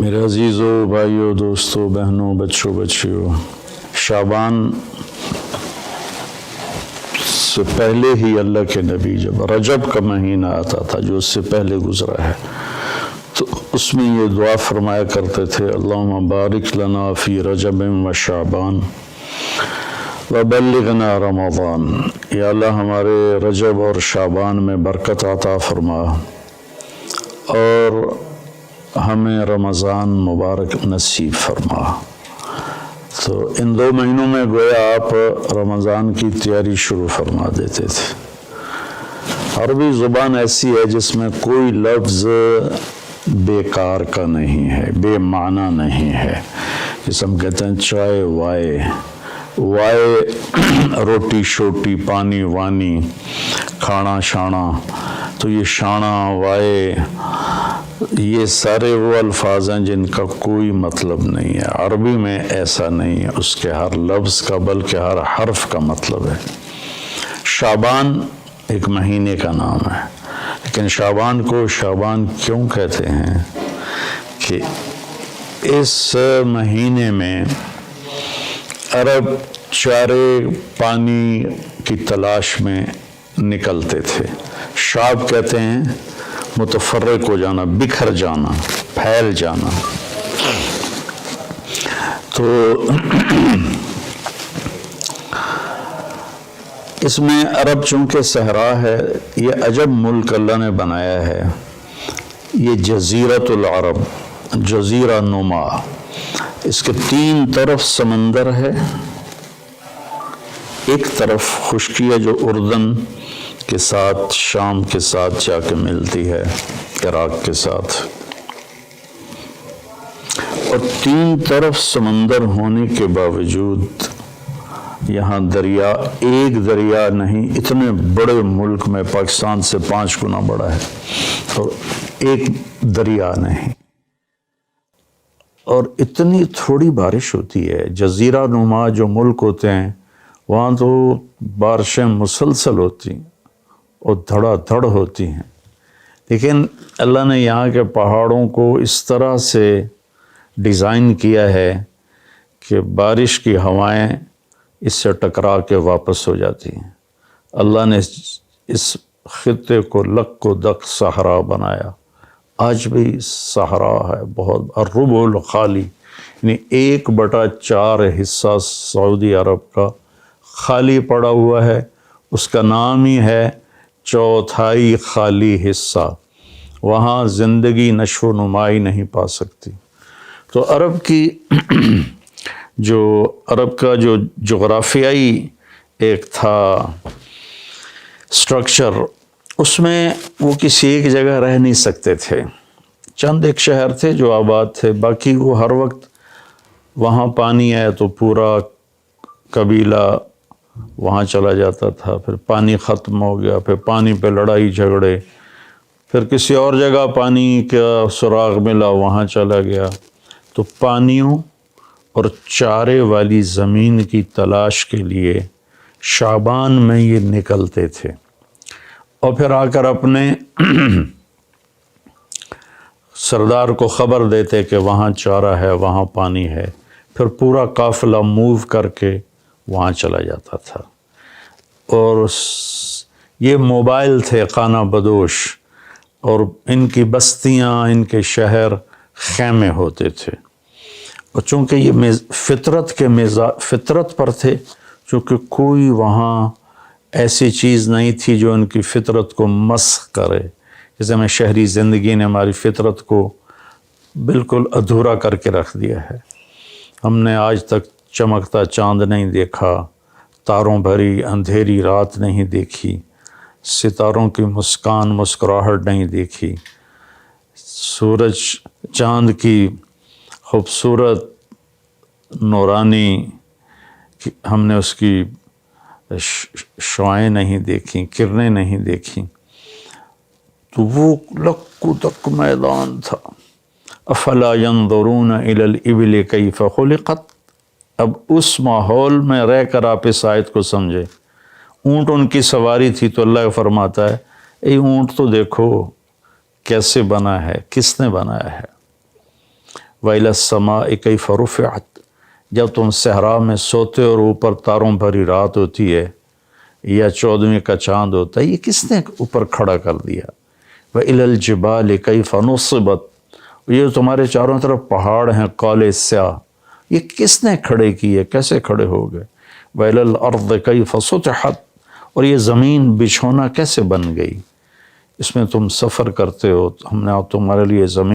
میرے عزیزوں، بھائیوں، دوستوں، بہنوں، بچوں، بچیوں، شعبان سے پہلے ہی اللہ کے نبی جب رجب کا مہینہ آتا تھا جو اس سے پہلے گزرا ہے تو اس میں یہ دعا فرمایا کرتے تھے، اللہم بارک لنا فی رجب و شعبان وبلغنا رمضان، یا اللہ ہمارے رجب اور شعبان میں برکت عطا فرما اور ہمیں رمضان مبارک نصیب فرما۔ تو ان 2 مہینوں میں گویا آپ رمضان کی تیاری شروع فرما دیتے تھے۔ عربی زبان ایسی ہے جس میں کوئی لفظ بیکار کا نہیں ہے، بے معنی نہیں ہے۔ جس ہم کہتے ہیں چائے وائے روٹی شوٹی، پانی وانی، کھانا شانا، تو یہ شانا وائے یہ سارے وہ الفاظ ہیں جن کا کوئی مطلب نہیں ہے۔ عربی میں ایسا نہیں ہے، اس کے ہر لفظ کا بلکہ ہر حرف کا مطلب ہے۔ شعبان ایک مہینے کا نام ہے، لیکن شعبان کو شعبان کیوں کہتے ہیں کہ اس مہینے میں عرب چارے پانی کی تلاش میں نکلتے تھے۔ شعب کہتے ہیں متفرق ہو جانا، بکھر جانا، پھیل جانا۔ تو اس میں عرب چونکہ صحرا ہے، یہ عجب ملک اللہ نے بنایا ہے، یہ جزیرۃ العرب، جزیرہ نما، اس کے 3 طرف سمندر ہے، ایک طرف خشکی ہے جو اردن کے ساتھ، شام کے ساتھ جا کے ملتی ہے، عراق کے ساتھ، اور 3 طرف سمندر ہونے کے باوجود یہاں دریا، ایک دریا نہیں، اتنے بڑے ملک میں پاکستان سے 5 گنا بڑا ہے اور ایک دریا نہیں، اور اتنی تھوڑی بارش ہوتی ہے۔ جزیرہ نما جو ملک ہوتے ہیں وہاں تو بارشیں مسلسل ہوتی ہیں اور دھڑا دھڑ ہوتی ہیں، لیکن اللہ نے یہاں کے پہاڑوں کو اس طرح سے ڈیزائن کیا ہے کہ بارش کی ہوائیں اس سے ٹکرا کے واپس ہو جاتی ہیں۔ اللہ نے اس خطے کو لک و دک صحرا بنایا، آج بھی صحرا ہے بہت، الربع الخالی، یعنی 1/4 حصہ سعودی عرب کا خالی پڑا ہوا ہے، اس کا نام ہی ہے چوتھائی خالی حصہ، وہاں زندگی نشو و نمائی نہیں پا سکتی۔ تو عرب کا جو جغرافیائی ایک تھا سٹرکچر، اس میں وہ کسی ایک جگہ رہ نہیں سکتے تھے، چند ایک شہر تھے جو آباد تھے، باقی وہ ہر وقت وہاں پانی ہے تو پورا قبیلہ وہاں چلا جاتا تھا، پھر پانی ختم ہو گیا، پھر پانی پہ لڑائی جھگڑے، پھر کسی اور جگہ پانی کا سراغ ملا وہاں چلا گیا۔ تو پانیوں اور چارے والی زمین کی تلاش کے لیے شعبان میں یہ نکلتے تھے، اور پھر آ کر اپنے سردار کو خبر دیتے کہ وہاں چارہ ہے، وہاں پانی ہے، پھر پورا قافلہ موو کر کے وہاں چلا جاتا تھا۔ اور یہ موبائل تھے خانہ بدوش، اور ان کی بستیاں، ان کے شہر خیمے ہوتے تھے، اور چونکہ یہ فطرت پر تھے، چونکہ کوئی وہاں ایسی چیز نہیں تھی جو ان کی فطرت کو مسخ کرے، جیسے ہمیں شہری زندگی نے ہماری فطرت کو بالکل ادھورا کر کے رکھ دیا ہے۔ ہم نے آج تک چمکتا چاند نہیں دیکھا، تاروں بھری اندھیری رات نہیں دیکھی، ستاروں کی مسکراہٹ نہیں دیکھی، سورج چاند کی خوبصورت نورانی ہم نے اس کی شعاعیں نہیں دیکھیں، کرنیں نہیں دیکھیں۔ تو وہ لک و دک میدان تھا۔ افلا ينظرون الى الابل کیف خلقت، اب اس ماحول میں رہ کر آپ اس آیت کو سمجھے۔ اونٹ ان کی سواری تھی تو اللہ فرماتا ہے، اے اونٹ تو دیکھو کیسے بنا ہے، کس نے بنایا ہے۔ وَإِلَى السَّمَاءِ كَيْفَ رُفِعَتْ، جب تم صحرا میں سوتے اور اوپر تاروں بھری رات ہوتی ہے یا 14ویں کا چاند ہوتا ہے، یہ کس نے اوپر کھڑا کر دیا؟ وَإِلَى الْجِبَالِ كَيْفَ نُصِبَتْ، یہ تمہارے چاروں طرف پہاڑ ہیں کالے سیاہ، یہ کس نے کھڑے کیے، کیسے کھڑے ہو گئے؟ وَإِلَى الْأَرْضِ كَيْفَ سُطِحَتْ، اور یہ زمین بچھونا کیسے بن گئی؟ اس میں تم سفر کرتے ہو، ہم نے تمہارے لیے زمین